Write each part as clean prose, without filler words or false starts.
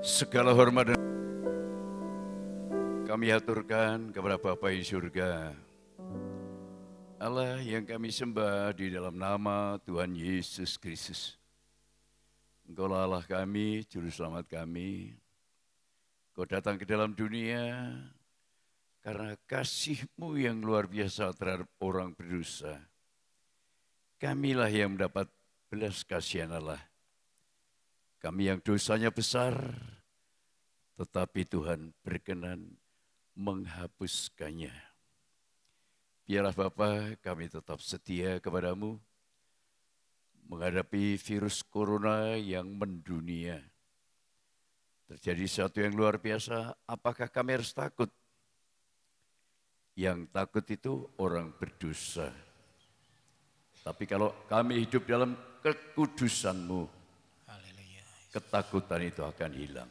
Segala hormat dan kami aturkan kepada Bapa di surga, Allah yang kami sembah di dalam nama Tuhan Yesus Kristus. Engkaulah Allah kami, Juru Selamat kami. Kau datang ke dalam dunia karena kasih-Mu yang luar biasa terhadap orang berdosa. Kamilah yang mendapat belas kasihan Allah. Kami yang dosanya besar, tetapi Tuhan berkenan menghapuskannya. Biarlah Bapa, kami tetap setia kepadamu menghadapi virus corona yang mendunia. Terjadi sesuatu yang luar biasa, apakah kami harus takut? Yang takut itu orang berdosa. Tapi kalau kami hidup dalam kekudusan-Mu, ketakutan itu akan hilang.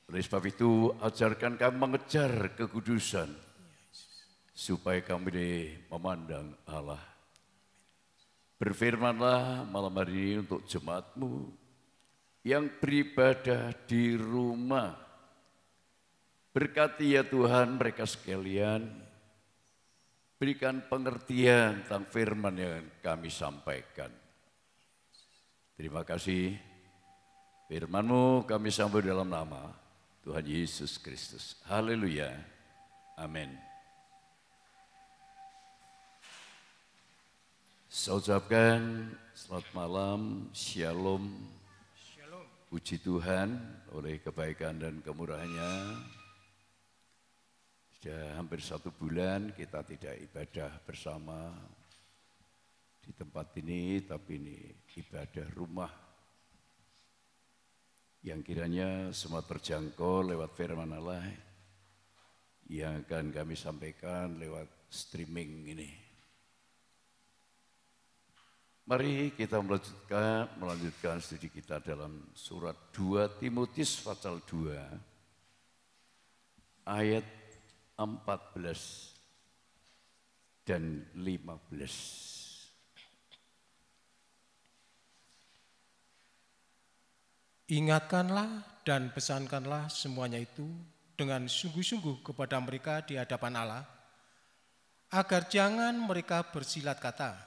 Oleh sebab itu, ajarkan kami mengejar kekudusan, supaya kami memandang Allah. Berfirmanlah malam hari ini untuk jemaat-Mu yang beribadah di rumah. Berkati ya Tuhan mereka sekalian, berikan pengertian tentang firman yang kami sampaikan. Terima kasih, firman-Mu kami sambut dalam nama Tuhan Yesus Kristus. Haleluya. Amin. Saya ucapkan selamat malam, shalom. Shalom. Puji Tuhan oleh kebaikan dan kemurahan-Nya. Sudah hampir 1 bulan kita tidak ibadah bersama di tempat ini, tapi ini ibadah rumah yang kiranya semua terjangkau lewat firman Allah yang akan kami sampaikan lewat streaming ini. Mari kita melanjutkan studi kita dalam surat 2 Timotius pasal 2 ayat 14 dan 15. Ingatkanlah dan pesankanlah semuanya itu dengan sungguh-sungguh kepada mereka di hadapan Allah, agar jangan mereka bersilat kata.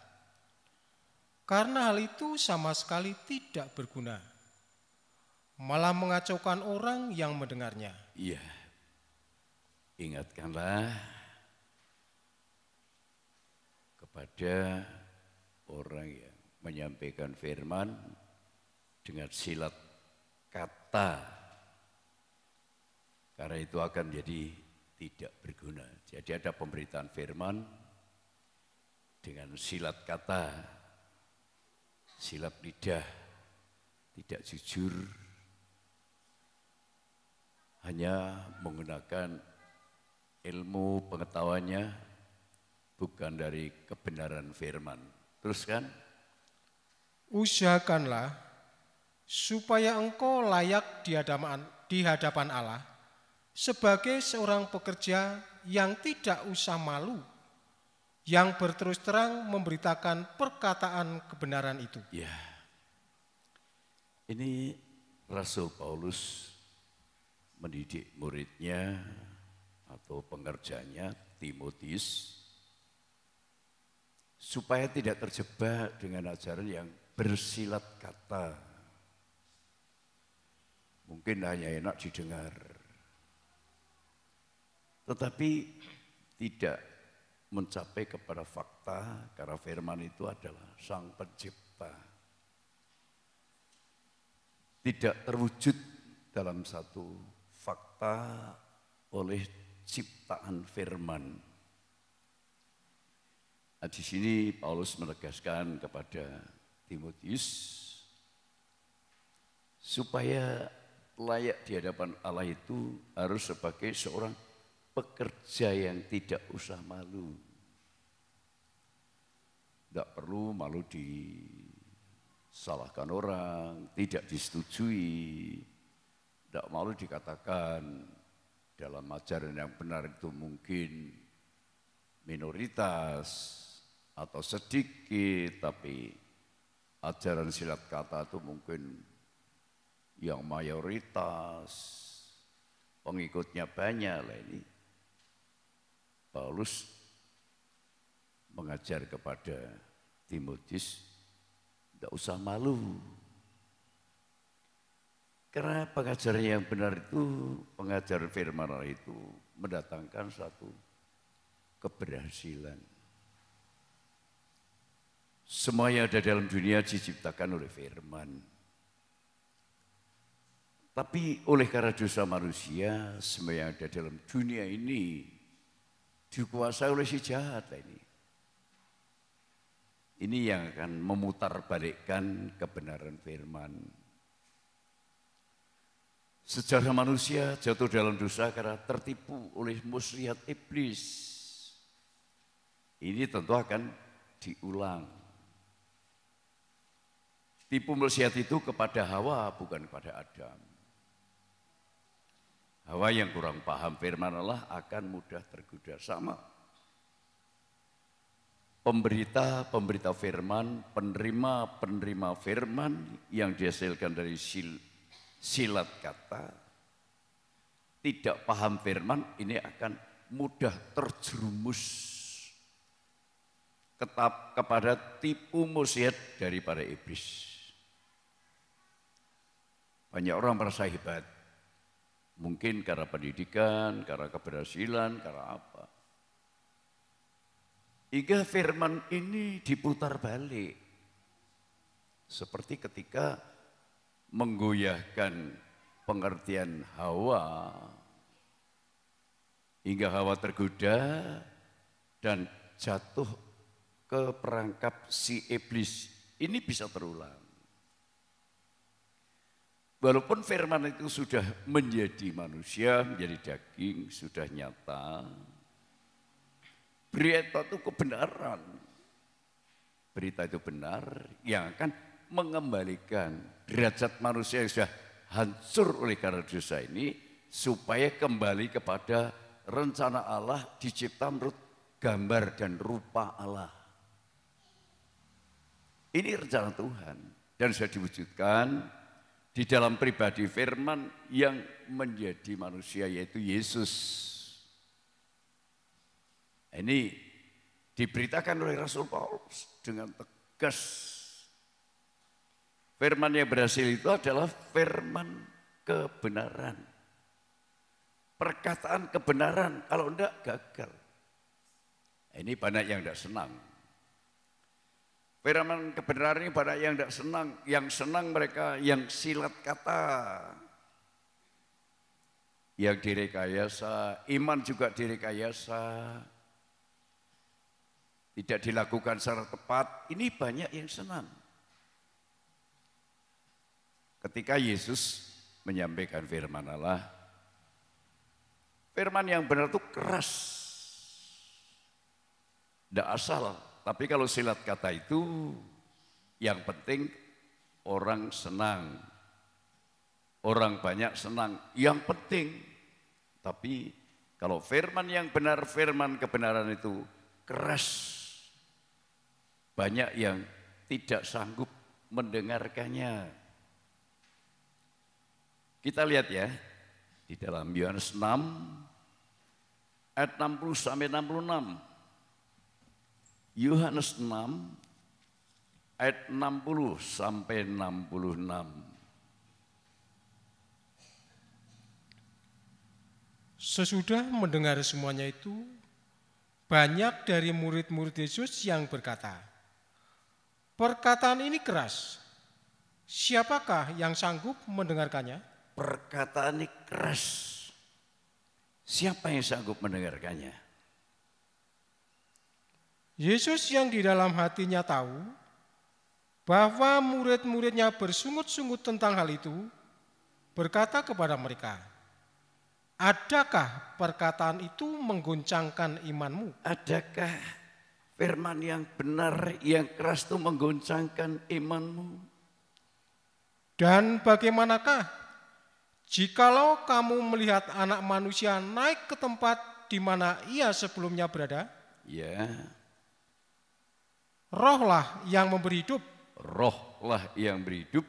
Karena hal itu sama sekali tidak berguna, malah mengacaukan orang yang mendengarnya. Iya, ingatkanlah kepada orang yang menyampaikan firman dengan silat kata, karena itu akan jadi tidak berguna. Jadi ada pemberitaan firman dengan silat kata, silap lidah, tidak jujur, hanya menggunakan ilmu pengetahuannya, bukan dari kebenaran firman. Teruskan. Usahakanlah supaya engkau layak di hadapan Allah sebagai seorang pekerja yang tidak usah malu, yang berterus terang memberitakan perkataan kebenaran itu. Ya, ini Rasul Paulus mendidik muridnya atau pengerjanya Timotius supaya tidak terjebak dengan ajaran yang bersilat kata. Mungkin hanya enak didengar, tetapi tidak mencapai kepada fakta, karena firman itu adalah Sang Pencipta. Tidak terwujud dalam satu fakta oleh ciptaan firman. Nah, di sini Paulus menegaskan kepada Timotius supaya layak di hadapan Allah itu harus sebagai seorang pekerja yang tidak usah malu. Tidak perlu malu disalahkan orang, tidak disetujui, tidak malu dikatakan dalam ajaran yang benar itu mungkin minoritas atau sedikit, tapi ajaran silat kata itu mungkin yang mayoritas, pengikutnya banyak lah ini. Paulus mengajar kepada Timotius, tidak usah malu. Karena pengajaran yang benar itu, pengajaran firman Allah itu mendatangkan satu keberhasilan. Semua yang ada dalam dunia diciptakan oleh firman. Tapi oleh karena dosa manusia, semua yang ada dalam dunia ini dikuasai oleh si jahat ini. Ini yang akan memutarbalikkan kebenaran firman. Sejarah manusia jatuh dalam dosa karena tertipu oleh muslihat iblis. Ini tentu akan diulang. Tipu muslihat itu kepada Hawa, bukan kepada Adam. Hawa yang kurang paham firman Allah akan mudah tergoda. Sama. Pemberita firman, penerima firman yang dihasilkan dari silat kata, tidak paham firman, ini akan mudah terjerumus kepada tipu muslihat daripada iblis. Banyak orang merasa hebat, mungkin karena pendidikan, karena keberhasilan, karena apa. Hingga firman ini diputar balik. Seperti ketika menggoyahkan pengertian Hawa, hingga Hawa tergoda dan jatuh ke perangkap si iblis. Ini bisa terulang. Walaupun firman itu sudah menjadi manusia, menjadi daging, sudah nyata. Berita itu kebenaran. Berita itu benar yang akan mengembalikan derajat manusia yang sudah hancur oleh karena dosa ini, supaya kembali kepada rencana Allah dicipta menurut gambar dan rupa Allah. Ini rencana Tuhan dan sudah diwujudkan di dalam pribadi firman yang menjadi manusia, yaitu Yesus. Ini diberitakan oleh Rasul Paulus dengan tegas. Firman yang berhasil itu adalah firman kebenaran. Perkataan kebenaran, kalau enggak gagal. Ini banyak yang enggak senang. Firman kebenaran ini banyak yang tidak senang. Yang senang mereka yang silat kata. Yang direkayasa, iman juga direkayasa. Tidak dilakukan secara tepat, ini banyak yang senang. Ketika Yesus menyampaikan firman Allah, firman yang benar itu keras. Tidak asal. Tapi kalau silat kata itu, yang penting orang senang. Orang banyak senang, yang penting. Tapi kalau firman yang benar, firman kebenaran itu keras. Banyak yang tidak sanggup mendengarkannya. Kita lihat ya, di dalam Yohanes 6, ayat 60 sampai 66. Yohanes 6 ayat 60 sampai 66. Sesudah mendengar semuanya itu, banyak dari murid-murid Yesus yang berkata, "Perkataan ini keras. Siapakah yang sanggup mendengarkannya?" Perkataan ini keras. Siapa yang sanggup mendengarkannya? Yesus yang di dalam hatinya tahu bahwa murid-muridnya bersungut-sungut tentang hal itu, berkata kepada mereka, "Adakah perkataan itu mengguncangkan imanmu?" Adakah firman yang benar, yang keras itu mengguncangkan imanmu? Dan bagaimanakah jikalau kamu melihat Anak Manusia naik ke tempat di mana ia sebelumnya berada? Ya. Rohlah yang memberi hidup. Rohlah yang beri hidup.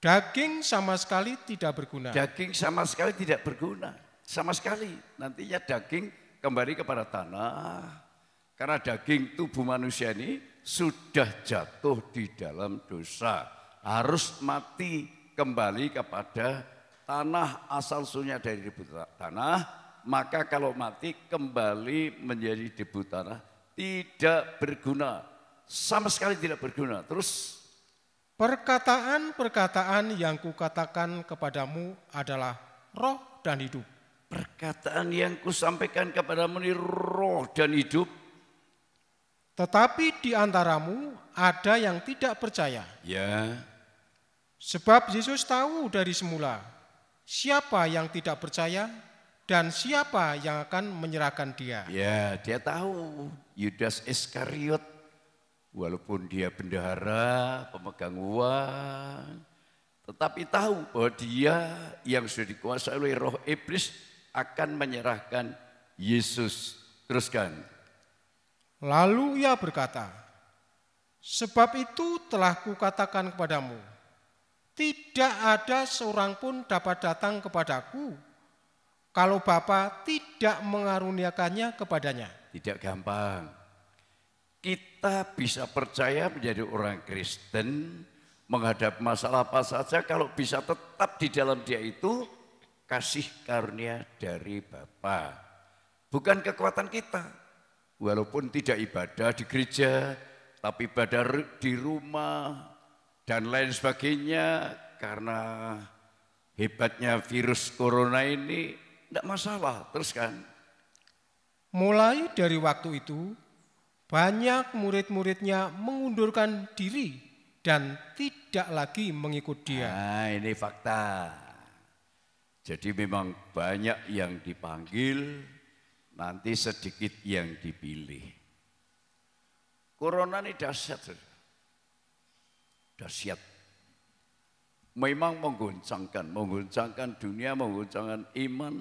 Daging sama sekali tidak berguna. Daging sama sekali tidak berguna. Sama sekali. Nantinya daging kembali kepada tanah. Karena daging tubuh manusia ini sudah jatuh di dalam dosa. Harus mati kembali kepada tanah, asal usulnya dari debu tanah. Maka kalau mati kembali menjadi debu tanah, tidak berguna. Sama sekali tidak berguna. Terus perkataan-perkataan yang kukatakan kepadamu adalah roh dan hidup. Perkataan yang kusampaikan kepadamu ini roh dan hidup. Tetapi di antaramu ada yang tidak percaya. Ya. Sebab Yesus tahu dari semula siapa yang tidak percaya dan siapa yang akan menyerahkan dia. Ya, dia tahu. Yudas Iskariot, walaupun dia bendahara, pemegang uang, tetapi tahu bahwa dia yang sudah dikuasai oleh roh iblis akan menyerahkan Yesus. Teruskan. Lalu ia berkata, sebab itu telah kukatakan kepadamu, tidak ada seorang pun dapat datang kepadaku kalau Bapa tidak mengaruniakannya kepadanya. Tidak gampang. Kita bisa percaya menjadi orang Kristen, menghadapi masalah apa saja, kalau bisa tetap di dalam dia itu kasih karunia dari Bapa. Bukan kekuatan kita. Walaupun tidak ibadah di gereja, tapi ibadah di rumah dan lain sebagainya, karena hebatnya virus corona ini tidak masalah. Terus kan? Mulai dari waktu itu, banyak murid-muridnya mengundurkan diri dan tidak lagi mengikut dia. Nah, ini fakta. Jadi memang banyak yang dipanggil, nanti sedikit yang dipilih. Corona ini dahsyat. Dahsyat. Memang mengguncangkan dunia, mengguncangkan iman.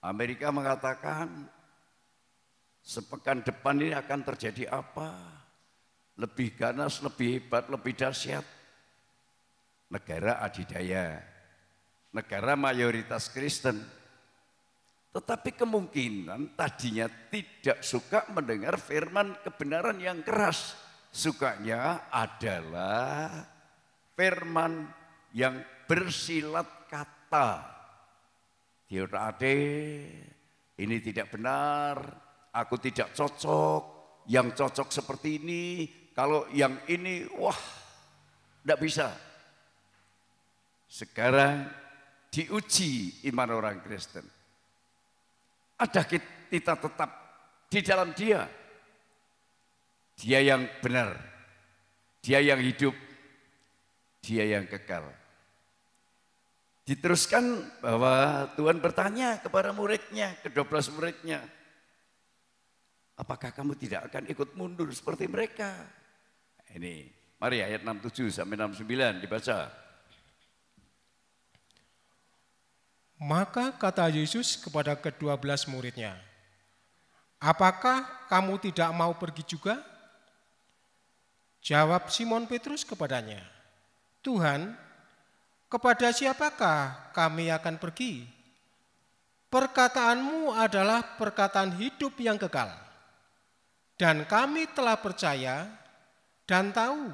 Amerika mengatakan sepekan depan ini akan terjadi apa? Lebih ganas, lebih hebat, lebih dahsyat. Negara adidaya, negara mayoritas Kristen. Tetapi kemungkinan tadinya tidak suka mendengar firman kebenaran yang keras. Sukanya adalah firman yang bersilat kata. Diorate, ini tidak benar, aku tidak cocok, yang cocok seperti ini, kalau yang ini, wah, tidak bisa. Sekarang diuji iman orang Kristen. Ada kita tetap di dalam dia. Dia yang benar, dia yang hidup, dia yang kekal. Diteruskan bahwa Tuhan bertanya kepada muridnya, ke-12 muridnya, apakah kamu tidak akan ikut mundur seperti mereka? Ini, mari ayat 67 sampai 69 dibaca. Maka kata Yesus kepada ke-12 muridnya, apakah kamu tidak mau pergi juga? Jawab Simon Petrus kepadanya, Tuhan, kepada siapakah kami akan pergi? Perkataanmu adalah perkataan hidup yang kekal. Dan kami telah percaya dan tahu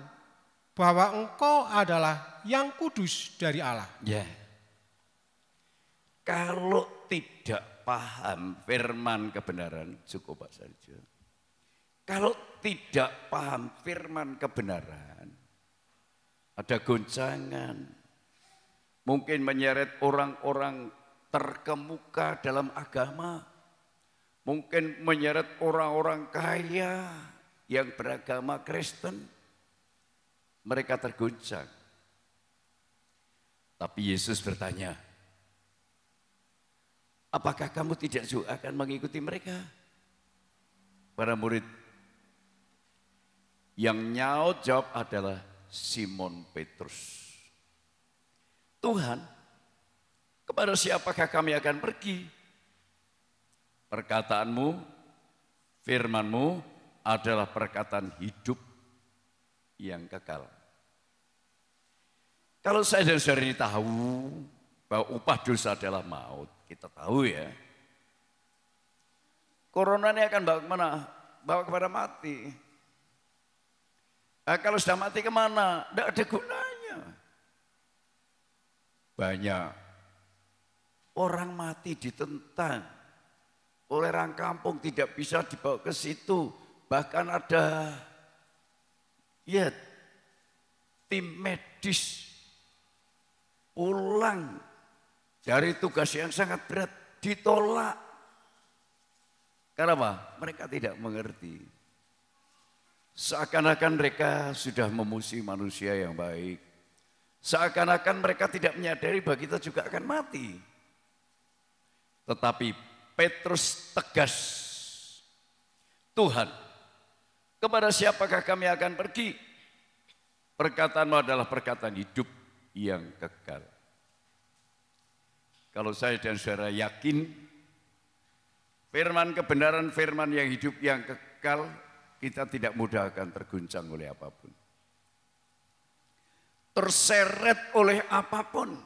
bahwa Engkau adalah yang kudus dari Allah. Ya. Kalau tidak paham firman kebenaran, cukup Pak saja. Kalau tidak paham firman kebenaran, ada goncangan, mungkin menyeret orang-orang terkemuka dalam agama, mungkin menyeret orang-orang kaya yang beragama Kristen, mereka tergoncang. Tapi Yesus bertanya, apakah kamu tidak juga akan mengikuti mereka? Para murid yang nyaut jawab adalah Simon Petrus. Tuhan, kepada siapakah kami akan pergi? Perkataanmu, firmanmu adalah perkataan hidup yang kekal. Kalau saya dan saudara ini tahu bahwa upah dosa adalah maut, kita tahu ya. Corona ini akan bawa kemana? Bawa kepada mati. Nah, kalau sudah mati kemana? Tidak ada gunanya. Banyak orang mati ditentang oleh orang kampung, tidak bisa dibawa ke situ. Bahkan ada ya tim medis pulang dari tugas yang sangat berat ditolak. Karena apa? Mereka tidak mengerti. Seakan-akan mereka sudah memusuhi manusia yang baik. Seakan-akan mereka tidak menyadari bahwa kita juga akan mati. Tetapi Petrus tegas, Tuhan, kepada siapakah kami akan pergi? Perkataanmu adalah perkataan hidup yang kekal. Kalau saya dan saudara yakin firman kebenaran, firman yang hidup yang kekal, kita tidak mudah akan terguncang oleh apapun. Terseret oleh apapun.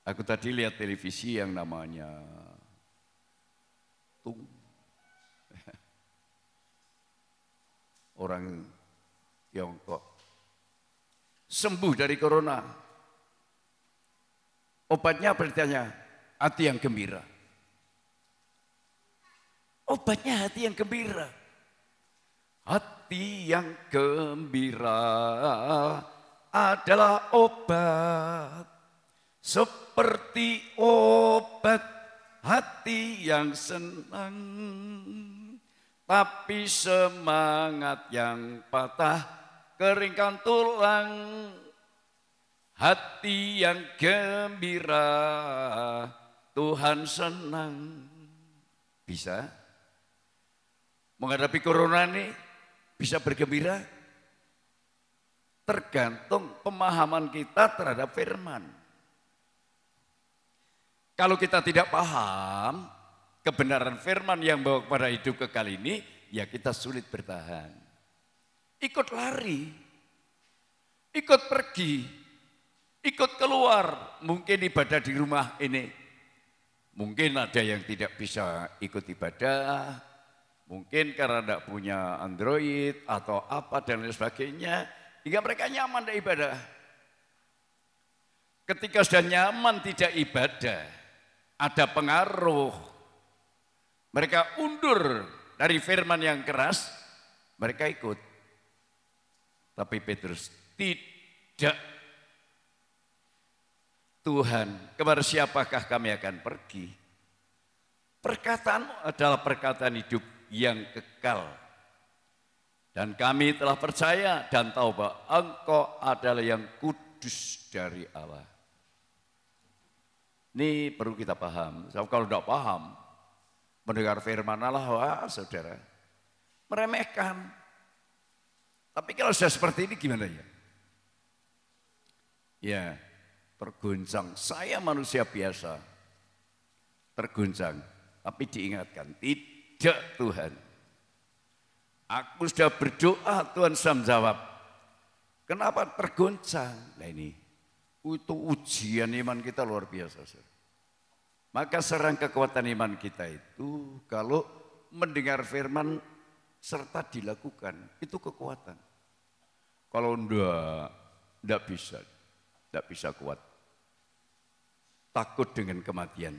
Aku tadi lihat televisi yang namanya Tung. Orang Tiongkok sembuh dari corona. Obatnya apa ditanya? Hati yang gembira. Obatnya hati yang gembira. Hati yang gembira adalah obat. Seperti obat hati yang senang. Tapi semangat yang patah, keringkan tulang. Hati yang gembira, Tuhan senang. Bisa? Menghadapi corona ini bisa bergembira? Tergantung pemahaman kita terhadap firman. Kalau kita tidak paham kebenaran firman yang bawa kepada hidup kekal ini, ya kita sulit bertahan. Ikut lari, ikut pergi, ikut keluar. Mungkin ibadah di rumah ini, mungkin ada yang tidak bisa ikut ibadah, mungkin karena tidak punya Android atau apa dan lain sebagainya, hingga mereka nyaman tidak ibadah. Ketika sudah nyaman tidak ibadah, ada pengaruh. Mereka undur dari firman yang keras, mereka ikut. Tapi Petrus tidak. Tuhan, kepada siapakah kami akan pergi? Perkataanmu adalah perkataan hidup yang kekal. Dan kami telah percaya dan tahu bahwa Engkau adalah yang kudus dari Allah. Ini perlu kita paham. Kalau tidak paham, mendengar firman Allah, wah saudara, meremehkan. Tapi kalau sudah seperti ini gimana ya? Ya, terguncang. Saya manusia biasa, terguncang. Tapi diingatkan, tidak Tuhan. Aku sudah berdoa, Tuhan sudah menjawab. Kenapa terguncang? Nah ini, itu ujian iman kita luar biasa. Maka serang kekuatan iman kita itu kalau mendengar firman serta dilakukan, itu kekuatan. Kalau enggak bisa kuat. Takut dengan kematian.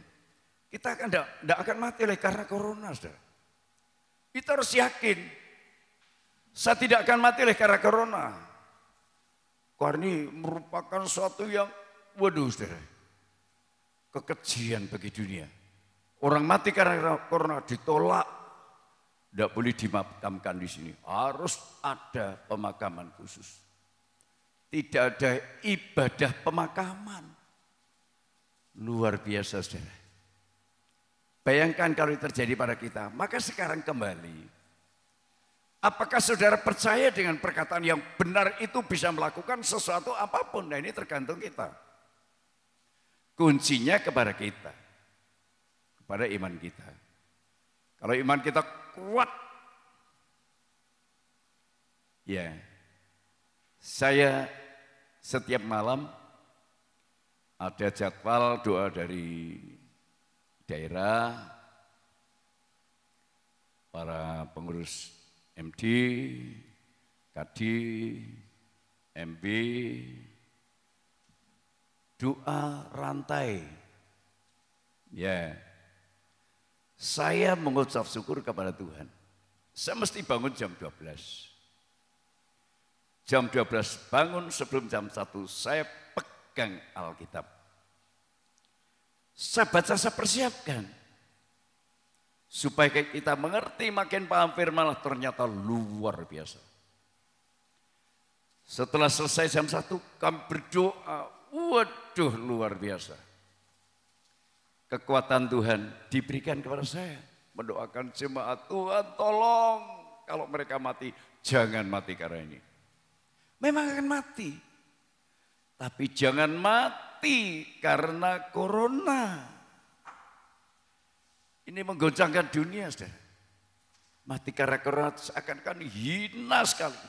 Kita akan enggak akan mati oleh karena corona, saudara. Kita harus yakin, saya tidak akan mati oleh karena corona. Karena ini merupakan suatu yang, waduh saudara, kekejian bagi dunia. Orang mati karena corona ditolak, tidak boleh dimakamkan di sini. Harus ada pemakaman khusus. Tidak ada ibadah pemakaman. Luar biasa saudara. Bayangkan kalau itu terjadi pada kita, maka sekarang kembali. Apakah saudara percaya dengan perkataan yang benar itu bisa melakukan sesuatu apapun? Nah ini tergantung kita. Kuncinya kepada kita. Kepada iman kita. Kalau iman kita kuat, ya saya setiap malam ada jadwal doa dari daerah, para pengurus MD, KD, MB, doa rantai. Ya, saya mengucap syukur kepada Tuhan. Saya mesti bangun jam 12. Jam 12 bangun, sebelum jam 1 saya pegang Alkitab. Saya baca, saya persiapkan. Supaya kita mengerti, makin paham firman, ternyata luar biasa. Setelah selesai jam 1, kami berdoa, waduh luar biasa. Kekuatan Tuhan diberikan kepada saya. Mendoakan jemaat, Tuhan tolong kalau mereka mati, jangan mati karena ini. Memang akan mati. Tapi jangan mati karena corona. Ini menggoncangkan dunia, saudara. Mati karena corona seakan-akan hina sekali.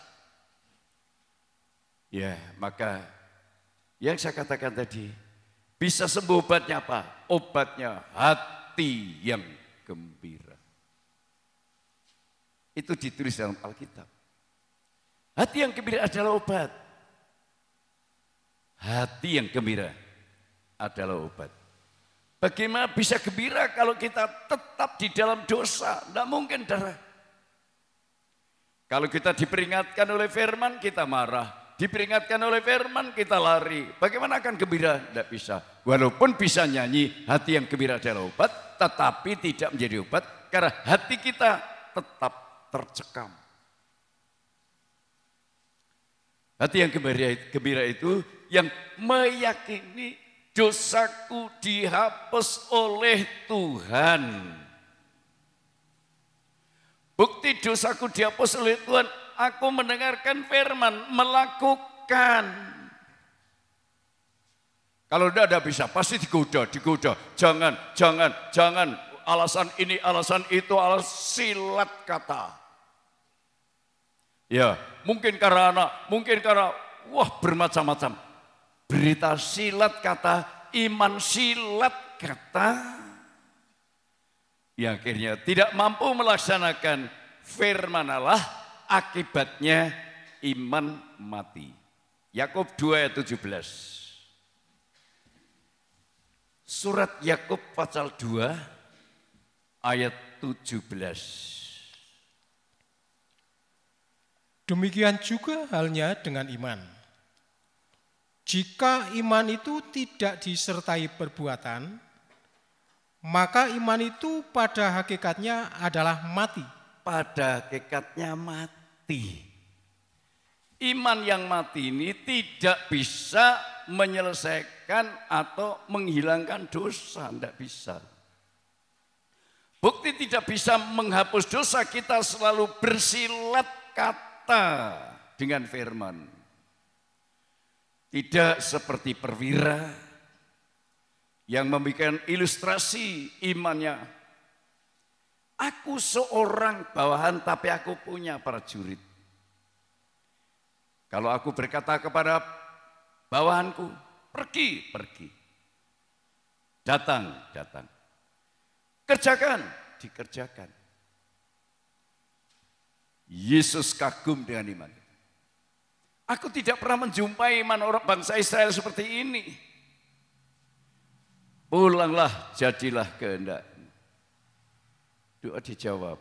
Ya, maka yang saya katakan tadi, bisa sembuh obatnya apa? Obatnya hati yang gembira. Itu ditulis dalam Alkitab. Hati yang gembira adalah obat. Hati yang gembira adalah obat. Bagaimana bisa gembira kalau kita tetap di dalam dosa? Tidak mungkin, saudara. Kalau kita diperingatkan oleh firman, kita marah. Diperingatkan oleh firman, kita lari. Bagaimana akan gembira? Tidak bisa. Walaupun bisa nyanyi, hati yang gembira adalah obat, tetapi tidak menjadi obat karena hati kita tetap tercekam. Hati yang gembira itu yang meyakini dosaku dihapus oleh Tuhan. Bukti dosaku dihapus oleh Tuhan, aku mendengarkan firman, melakukan. Kalau tidak bisa, pasti digoda. Jangan. Alasan ini, alasan itu, alasan silat kata. Ya, mungkin karena anak, mungkin karena, bermacam-macam. Berita silat kata, iman silat kata. Yang akhirnya tidak mampu melaksanakan firman Allah, akibatnya iman mati. Yakub 2 ayat 17. Surat Yakub pasal 2 ayat 17. Demikian juga halnya dengan iman. Jika iman itu tidak disertai perbuatan, maka iman itu pada hakikatnya adalah mati. Pada hakikatnya mati. Iman yang mati ini tidak bisa menyelesaikan atau menghilangkan dosa, tidak bisa. Bukti tidak bisa menghapus dosa, kita selalu bersilat kata dengan firman. Tidak seperti perwira yang membuat ilustrasi imannya. Aku seorang bawahan tapi aku punya prajurit. Kalau aku berkata kepada bawahanku, pergi. Datang. Kerjakan, dikerjakan. Yesus kagum dengan iman. Aku tidak pernah menjumpai iman orang bangsa Israel seperti ini. Pulanglah, jadilah kehendak. Doa dijawab.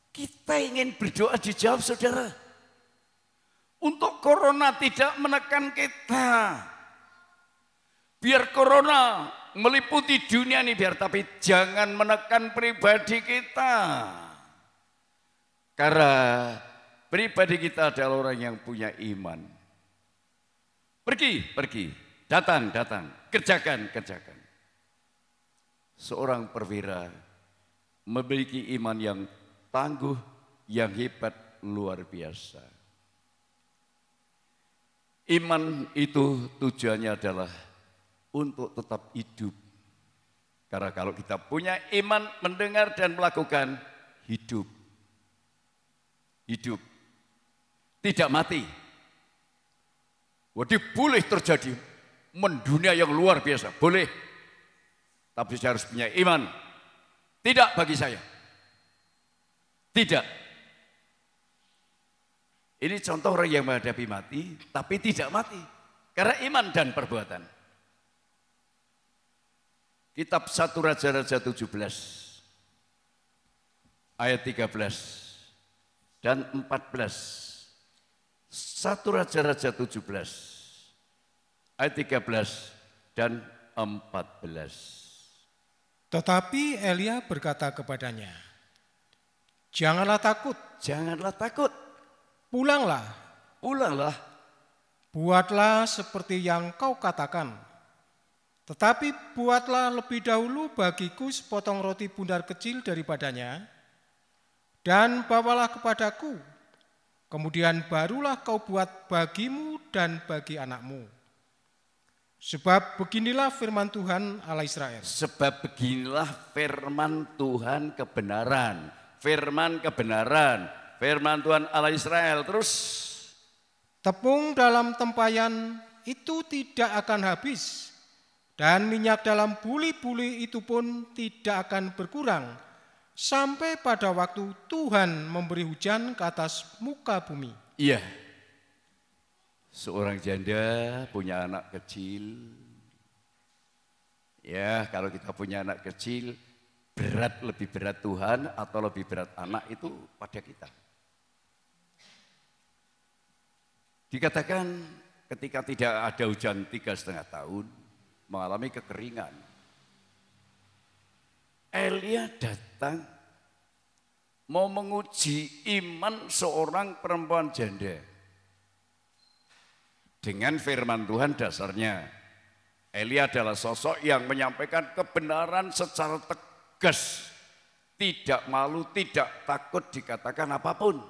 Kita ingin berdoa dijawab, saudara. Untuk corona tidak menekan kita. Biar corona meliputi dunia ini biar, tapi jangan menekan pribadi kita. Karena pribadi kita adalah orang yang punya iman. Pergi, datang, kerjakan. Seorang perwira memiliki iman yang tangguh, yang hebat, luar biasa. Iman itu tujuannya adalah untuk tetap hidup. Karena kalau kita punya iman, mendengar dan melakukan, hidup. Tidak mati. Jadi boleh terjadi mendunia yang luar biasa, boleh. Tapi saya harus punya iman. Tidak bagi saya. Tidak. Ini contoh orang yang menghadapi mati, tapi tidak mati. Karena iman dan perbuatan. Kitab 1 Raja-Raja 17, ayat 13 dan 14. 1 Raja-Raja 17, ayat 13 dan 14. Tetapi Elia berkata kepadanya, "Janganlah takut, Janganlah takut, pulanglah, pulanglah, buatlah seperti yang kau katakan. Tetapi buatlah lebih dahulu bagiku sepotong roti bundar kecil daripadanya, dan bawalah kepadaku. Kemudian barulah kau buat bagimu dan bagi anakmu. Sebab beginilah firman Tuhan Allah Israel." Sebab beginilah firman Tuhan kebenaran. Firman kebenaran. Firman Tuhan Allah Israel. Terus. Tepung dalam tempayan itu tidak akan habis, dan minyak dalam buli-buli itu pun tidak akan berkurang, sampai pada waktu Tuhan memberi hujan ke atas muka bumi. Iya. Seorang janda punya anak kecil. Ya, kalau kita punya anak kecil, lebih berat Tuhan atau lebih berat anak itu pada kita. Dikatakan ketika tidak ada hujan 3,5 tahun, mengalami kekeringan. Elia datang mau menguji iman seorang perempuan janda. Dengan firman Tuhan dasarnya, Elia adalah sosok yang menyampaikan kebenaran secara tegas. Tidak malu, tidak takut dikatakan apapun.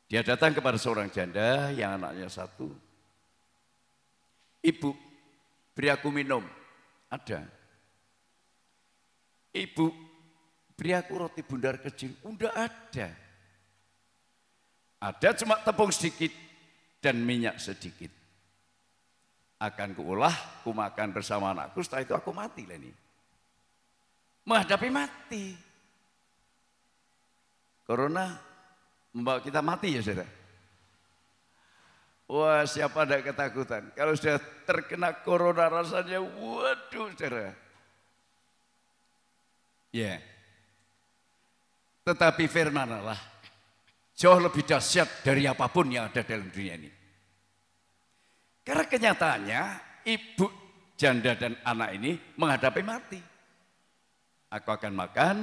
Dia datang kepada seorang janda yang anaknya 1. "Ibu, beri aku minum." Ada. "Ibu, beri aku roti bundar kecil." Udah ada. Ada cuma tepung sedikit dan minyak sedikit. Akan kuolah, kumakan bersama anakku, setelah itu aku mati lah ini. Menghadapi mati. Corona membawa kita mati ya saudara. Wah, siapa ada ketakutan? Kalau sudah terkena corona rasanya waduh saudara. Ya. Tetapi firman Allah jauh lebih dahsyat dari apapun yang ada dalam dunia ini. Karena kenyataannya ibu janda dan anak ini menghadapi mati. Aku akan makan,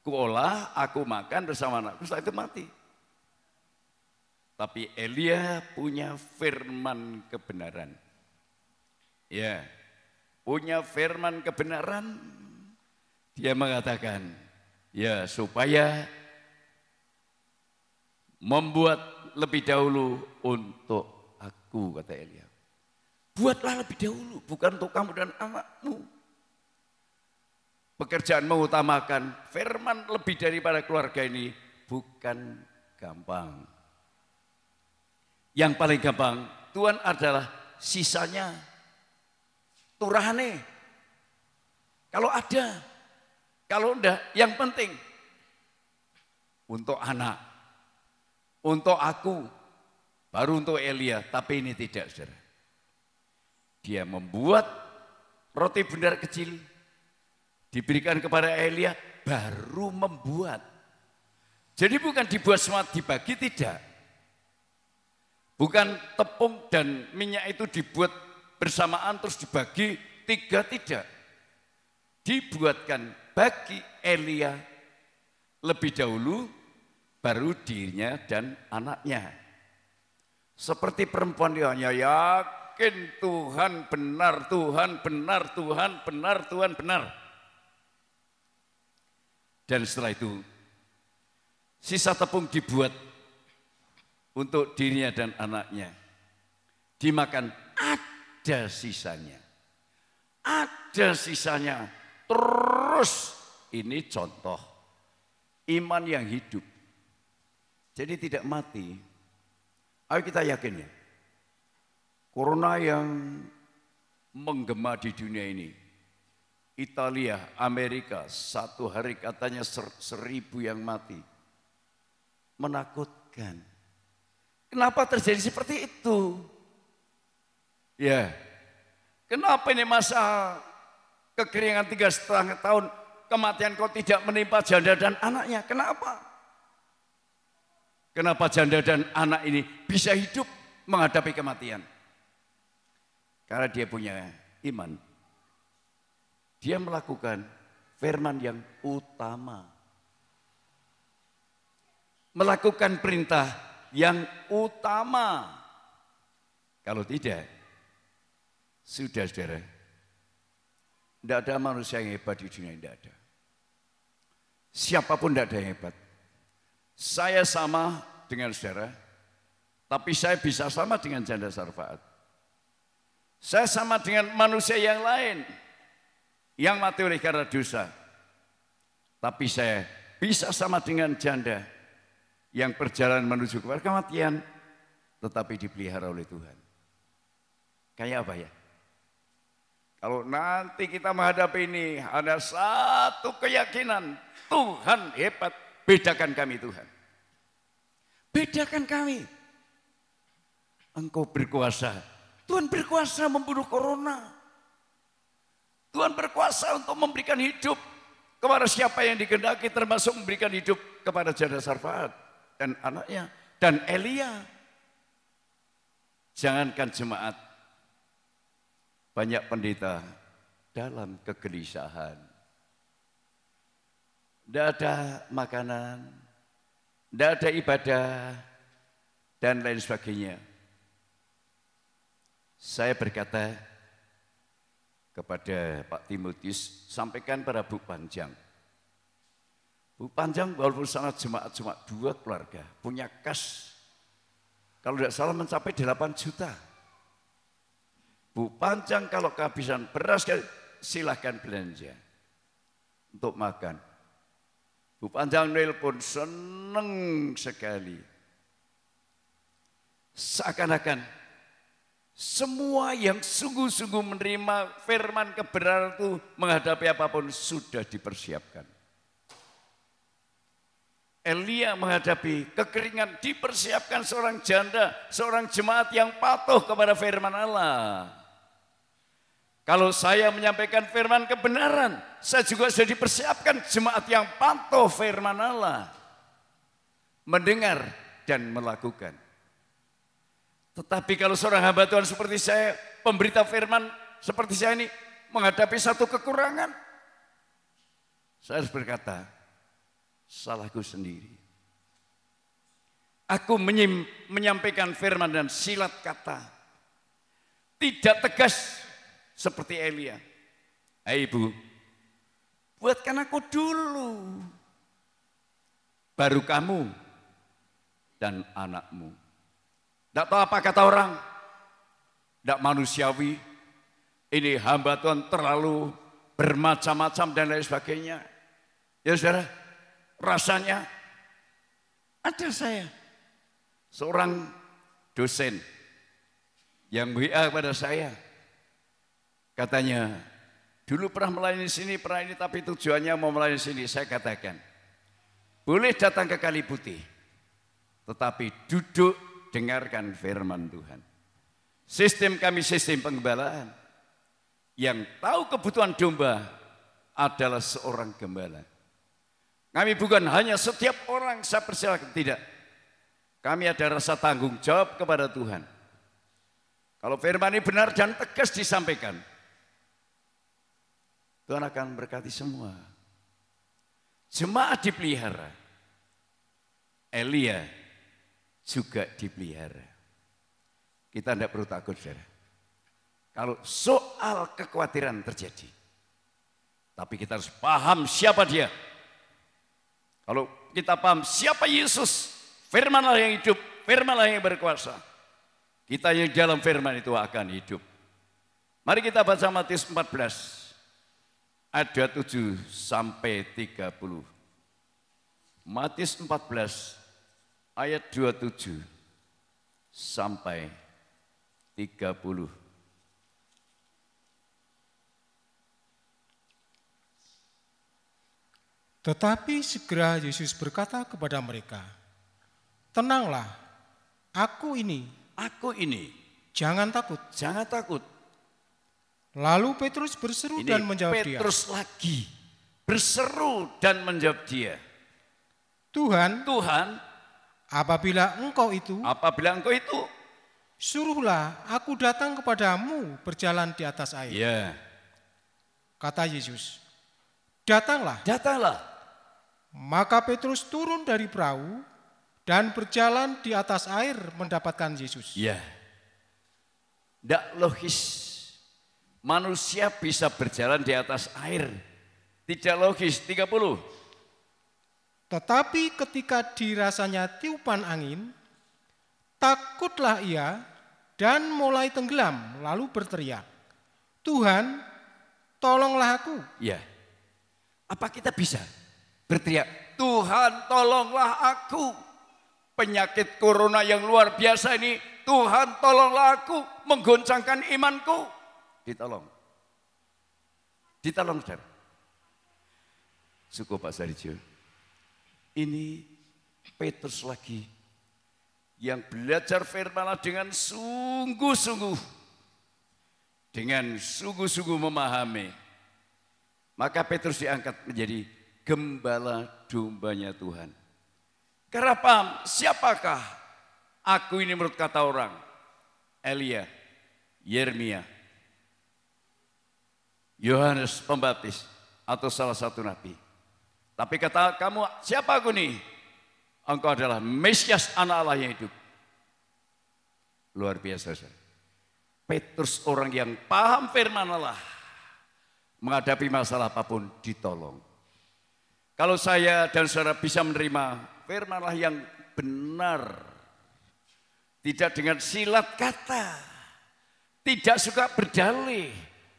kuolah, aku makan bersama anakku, setelah itu mati. Tapi Elia punya firman kebenaran. Ya, punya firman kebenaran. Dia mengatakan, ya supaya membuat lebih dahulu untuk aku, kata Elia. Buatlah lebih dahulu, bukan untuk kamu dan anakmu. Pekerjaan mengutamakan firman lebih daripada keluarga ini bukan gampang. Yang paling gampang, Tuhan adalah sisanya. Turahane. Kalau ada, kalau enggak, yang penting untuk anak, untuk aku, baru untuk Elia, tapi ini tidak, saudara. Dia membuat roti bundar kecil, diberikan kepada Elia, baru membuat. Jadi bukan dibuat semua dibagi, tidak. Bukan tepung dan minyak itu dibuat bersamaan terus dibagi 3, tidak. Dibuatkan bagi Elia lebih dahulu, baru dirinya dan anaknya. Seperti perempuan dia hanya yakin Tuhan benar, Tuhan benar, Tuhan benar, Tuhan benar. Dan setelah itu sisa tepung dibuat untuk dirinya dan anaknya. Dimakan, ada sisanya. Ada sisanya. Terus ini contoh iman yang hidup. Jadi tidak mati. Ayo kita yakin ya. Corona yang menggema di dunia ini. Italia, Amerika, satu hari katanya 1.000 yang mati. Menakutkan. Kenapa terjadi seperti itu? Ya, kenapa ini masa kekeringan 3,5 tahun, kematian kok tidak menimpa janda dan anaknya? Kenapa? Kenapa janda dan anak ini bisa hidup menghadapi kematian? Karena dia punya iman. Dia melakukan firman yang utama. Melakukan perintah yang utama. Kalau tidak, sudah saudara, tidak ada manusia yang hebat di dunia ini, tidak ada. Siapapun tidak ada yang hebat. Saya sama dengan saudara, tapi saya bisa sama dengan janda Sarfaat. Saya sama dengan manusia yang lain yang mati oleh karena dosa. Tapi saya bisa sama dengan janda yang berjalan menuju kepada kematian, tetapi dipelihara oleh Tuhan. Kayak apa ya? Kalau nanti kita menghadapi ini, ada satu keyakinan, Tuhan hebat, bedakan kami Tuhan. Bedakan kami. Engkau berkuasa. Tuhan berkuasa membunuh corona. Tuhan berkuasa untuk memberikan hidup kepada siapa yang dikehendaki, termasuk memberikan hidup kepada janda Sarfaat dan anaknya dan Elia. Jangankan jemaat, banyak pendeta dalam kegelisahan. Tidak ada makanan, tidak ada ibadah, dan lain sebagainya. Saya berkata kepada Pak Timotius, sampaikan pada Bu Panjang. Bu Panjang walaupun sangat jemaat cuma 2 keluarga, punya kas, kalau tidak salah mencapai 8 juta. Bu Panjang kalau kehabisan beras, silahkan belanja untuk makan. Bu Panjang nelpon seneng sekali. Seakan-akan semua yang sungguh-sungguh menerima firman kebenaran itu menghadapi apapun sudah dipersiapkan. Elia menghadapi kekeringan dipersiapkan seorang janda, seorang jemaat yang patuh kepada firman Allah. Kalau saya menyampaikan firman kebenaran, saya juga sudah dipersiapkan jemaat yang patuh firman Allah. Mendengar dan melakukan. Tetapi kalau seorang hamba Tuhan seperti saya, pemberita firman seperti saya ini, menghadapi satu kekurangan, saya harus berkata, salahku sendiri. Aku menyampaikan firman dan silat kata, tidak tegas seperti Elia. Hai Ibu, buatkan aku dulu, baru kamu dan anakmu. Tidak tahu apa kata orang, tidak manusiawi, ini hamba Tuhan terlalu bermacam-macam dan lain sebagainya. Ya saudara, rasanya ada saya, seorang dosen yang WA pada saya, katanya, dulu pernah melayani sini, pernah ini, tapi tujuannya mau melayani sini. Saya katakan, boleh datang ke Kali Putih, tetapi duduk dengarkan firman Tuhan. Sistem kami sistem penggembalaan. Yang tahu kebutuhan domba adalah seorang gembala. Kami bukan hanya setiap orang saya persilakan, tidak. Kami ada rasa tanggung jawab kepada Tuhan. Kalau firman ini benar dan tegas disampaikan, Tuhan akan berkati semua. Jemaat dipelihara. Elia juga dipelihara. Kita tidak perlu takut, saudara. Kalau soal kekhawatiran terjadi, tapi kita harus paham siapa dia. Kalau kita paham siapa Yesus, firman-Allah yang hidup, firman-Allah yang berkuasa, kita yang dalam firman itu akan hidup. Mari kita baca Matius 14 ayat 27 sampai 30. Matius 14 ayat 27 sampai 30. Tetapi segera Yesus berkata kepada mereka, "Tenanglah, aku ini. Aku ini. Jangan takut." Jangan takut. Lalu Petrus berseru dan menjawab dia. Petrus lagi berseru dan menjawab dia. Tuhan, apabila engkau itu, suruhlah aku datang kepadamu berjalan di atas air. Ya. Kata Yesus, datanglah. Maka Petrus turun dari perahu dan berjalan di atas air mendapatkan Yesus. Ya. Tidak logis. Manusia bisa berjalan di atas air. Tidak logis. 30. Tetapi ketika dirasanya tiupan angin, takutlah ia dan mulai tenggelam, lalu berteriak, "Tuhan, tolonglah aku." Ya. Apa kita bisa berteriak, "Tuhan, tolonglah aku. Penyakit corona yang luar biasa ini, Tuhan, tolonglah aku, menggoncangkan imanku." Ditolong. Saudara. Syukur Pak Sarijo. Ini Petrus lagi yang belajar firman Allah dengan sungguh-sungguh. Dengan sungguh-sungguh memahami. Maka Petrus diangkat menjadi gembala dombanya Tuhan. Karena paham, siapakah aku ini menurut kata orang? Elia, Yeremia, Yohanes Pembaptis, atau salah satu nabi. Tapi kata kamu, siapa aku nih? Engkau adalah Mesias, anak Allah yang hidup. Luar biasa. Petrus orang yang paham firman Allah. Menghadapi masalah apapun ditolong. Kalau saya dan saudara bisa menerima firman Allah yang benar. Tidak dengan silat kata. Tidak suka berdalih.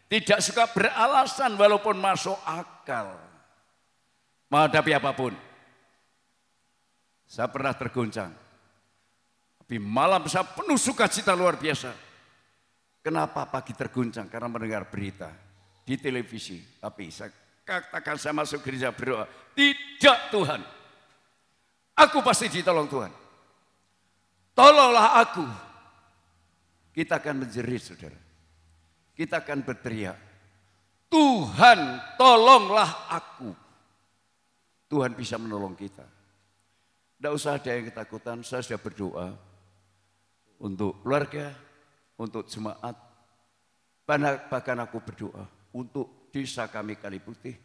Tidak suka beralasan walaupun masuk akal. Menghadapi apapun. Saya pernah tergoncang. Tapi malam saya penuh sukacita luar biasa. Kenapa pagi tergoncang? Karena mendengar berita di televisi. Tapi saya katakan saya masuk gereja berdoa. Tidak Tuhan. Aku pasti ditolong Tuhan. Tolonglah aku. Kita akan menjerit saudara. Kita akan berteriak. Tuhan tolonglah aku. Tuhan bisa menolong kita. Tidak usah ada yang ketakutan, saya sudah berdoa untuk keluarga, untuk jemaat, bahkan aku berdoa untuk desa kami Kaliputih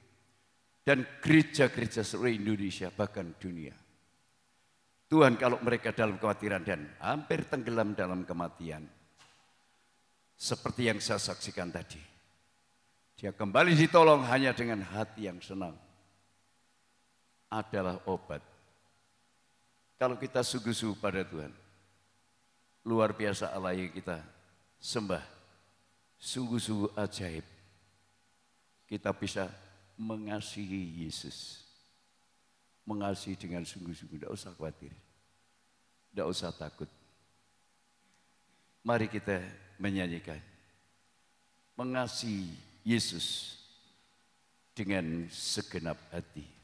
dan gereja-gereja seluruh Indonesia, bahkan dunia. Tuhan kalau mereka dalam kekhawatiran dan hampir tenggelam dalam kematian, seperti yang saya saksikan tadi, dia kembali ditolong hanya dengan hati yang senang. Adalah obat. Kalau kita sungguh-sungguh pada Tuhan, luar biasa Allah yang kita sembah, sungguh-sungguh ajaib. Kita bisa mengasihi Yesus. Mengasihi dengan sungguh-sungguh, tidak usah khawatir. Tidak usah takut. Mari kita menyanyikan. Mengasihi Yesus dengan segenap hati.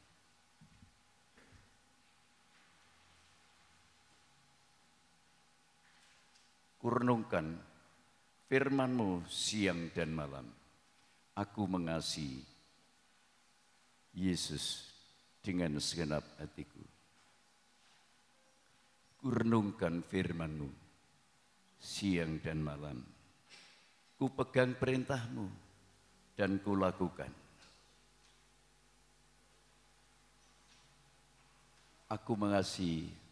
Kurenungkan firman-Mu siang dan malam. Aku mengasihi Yesus dengan segenap hatiku. Kurenungkan firman-Mu siang dan malam. Ku pegang perintah-Mu dan ku lakukan. Aku mengasihi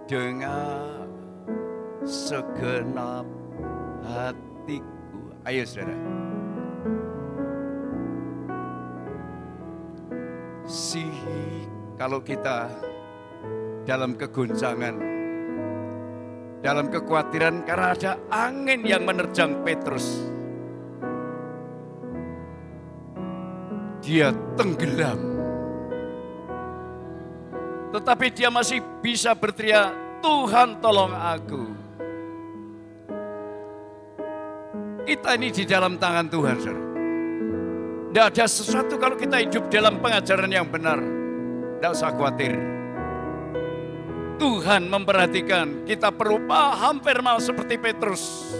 dengan segenap hatiku. Ayo saudara. kalau kita dalam kegoncangan, dalam kekhawatiran karena ada angin yang menerjang Petrus. Dia tenggelam. Tetapi dia masih bisa berteriak, Tuhan tolong aku. Kita ini di dalam tangan Tuhan, saudara. Tidak ada sesuatu kalau kita hidup dalam pengajaran yang benar. Tidak usah khawatir. Tuhan memperhatikan, kita perlu paham firman seperti Petrus.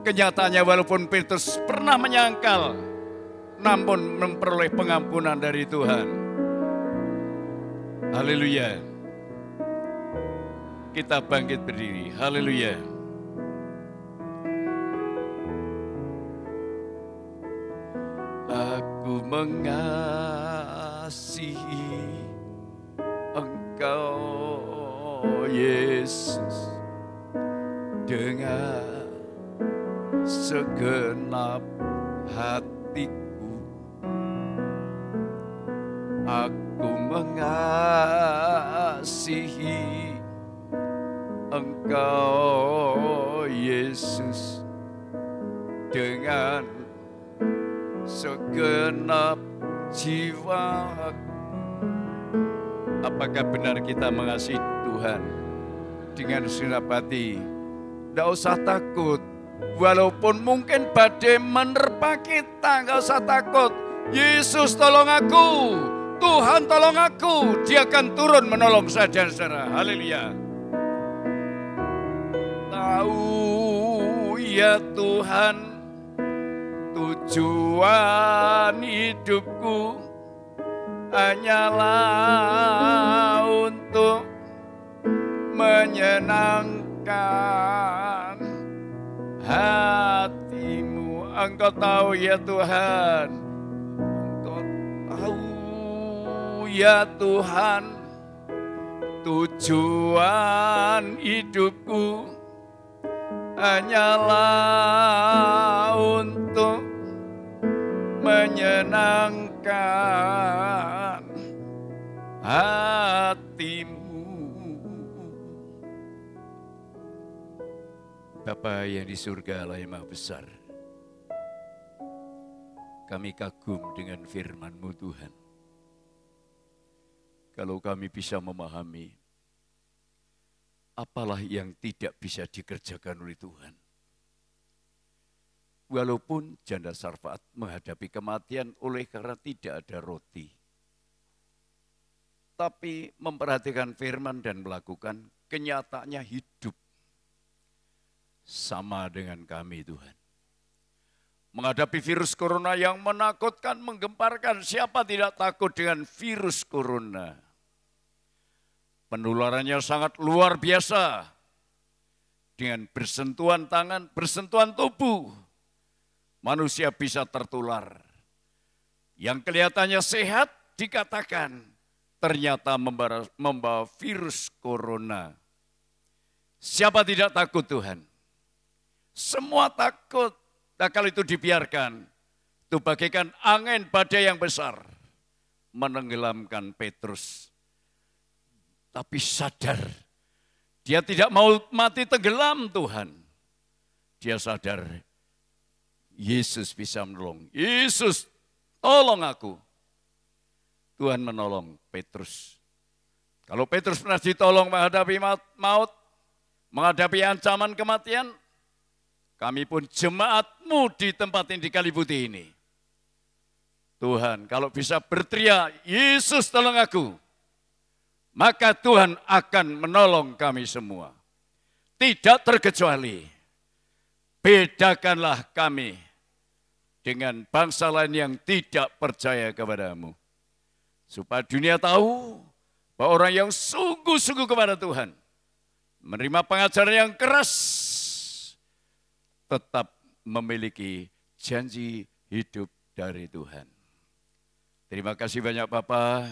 Kenyataannya walaupun Petrus pernah menyangkal, namun memperoleh pengampunan dari Tuhan. Haleluya. Kita bangkit berdiri. Haleluya. Aku mengasihi Engkau Yesus dengan segenap hatiku. Aku mengasihi Engkau Yesus dengan segenap jiwaku. Apakah benar kita mengasihi Tuhan dengan segenap hati? Tidak usah takut. Walaupun mungkin badai menerpa kita, tidak usah takut. Yesus tolong aku, Tuhan tolong aku. Dia akan turun menolong saja, saudara. Haleluya. Tahu ya Tuhan, tujuan hidupku hanyalah untuk menyenangkan hatimu. Engkau tahu ya Tuhan, Engkau tahu ya Tuhan, tujuan hidupku hanyalah untuk menyenangkan hatimu. Bapa yang di surga Allah yang maha besar, kami kagum dengan firman-Mu Tuhan. Kalau kami bisa memahami, apalah yang tidak bisa dikerjakan oleh Tuhan. Walaupun janda Sarfat menghadapi kematian oleh karena tidak ada roti, tapi memperhatikan firman dan melakukan, kenyataannya hidup. Sama dengan kami Tuhan. Menghadapi virus corona yang menakutkan, menggemparkan, siapa tidak takut dengan virus corona? Penularannya sangat luar biasa. Dengan bersentuhan tangan, bersentuhan tubuh, manusia bisa tertular. Yang kelihatannya sehat dikatakan ternyata membawa virus corona. Siapa tidak takut Tuhan? Semua takut. Nah, kalau itu dibiarkan, itu bagaikan angin badai yang besar menenggelamkan Petrus. Tapi sadar, dia tidak mau mati tenggelam Tuhan. Dia sadar, Yesus bisa menolong. Yesus, tolong aku. Tuhan menolong Petrus. Kalau Petrus pernah ditolong menghadapi maut, menghadapi ancaman kematian, kami pun jemaat-Mu di tempat ini, di Kalibuti ini. Tuhan, kalau bisa berteriak, Yesus tolong aku, maka Tuhan akan menolong kami semua. Tidak terkecuali, bedakanlah kami dengan bangsa lain yang tidak percaya kepada-Mu. Supaya dunia tahu bahwa orang yang sungguh-sungguh kepada Tuhan, menerima pengajaran yang keras, tetap memiliki janji hidup dari Tuhan. Terima kasih banyak Bapak.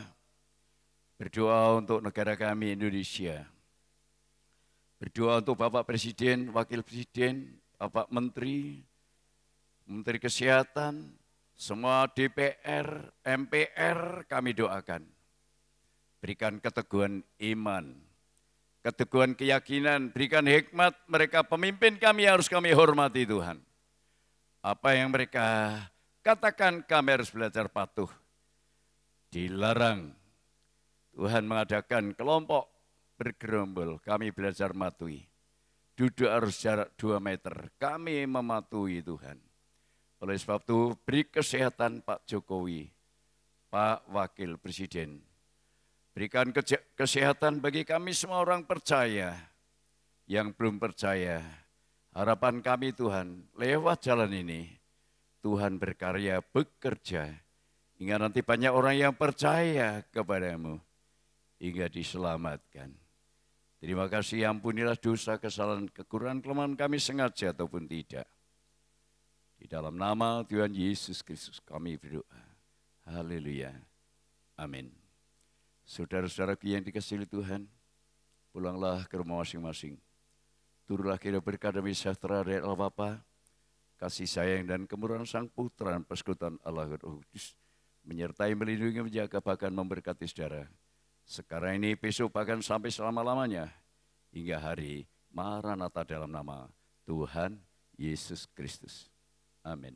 Berdoa untuk negara kami Indonesia. Berdoa untuk Bapak Presiden, Wakil Presiden, Bapak Menteri, Menteri Kesehatan, semua DPR, MPR kami doakan. Berikan keteguhan iman, keteguhan keyakinan, berikan hikmat mereka pemimpin kami harus kami hormati Tuhan. Apa yang mereka katakan kami harus belajar patuh. Dilarang Tuhan mengadakan kelompok bergerombol, kami belajar matuhi. Duduk harus jarak 2 meter, kami mematuhi Tuhan. Oleh sebab itu beri kesehatan Pak Jokowi, Pak Wakil Presiden. Berikan kesehatan bagi kami semua orang percaya, yang belum percaya. Harapan kami Tuhan, lewat jalan ini, Tuhan berkarya, bekerja, hingga nanti banyak orang yang percaya kepadamu, hingga diselamatkan. Terima kasih, ampunilah dosa, kesalahan, kekurangan, kelemahan kami sengaja ataupun tidak. Di dalam nama Tuhan Yesus Kristus kami berdoa. Haleluya. Amin. Saudara-saudaraku yang dikasihi Tuhan, pulanglah ke rumah masing-masing. Turunlah kiranya berkah demi sejahtera dari Allah Bapa, kasih sayang dan kemurahan Sang Putra dan persekutuan Allah Roh Kudus, menyertai, melindungi, menjaga, bahkan memberkati saudara. Sekarang ini, besok, bahkan sampai selama-lamanya, hingga hari Maranatha dalam nama Tuhan Yesus Kristus. Amin.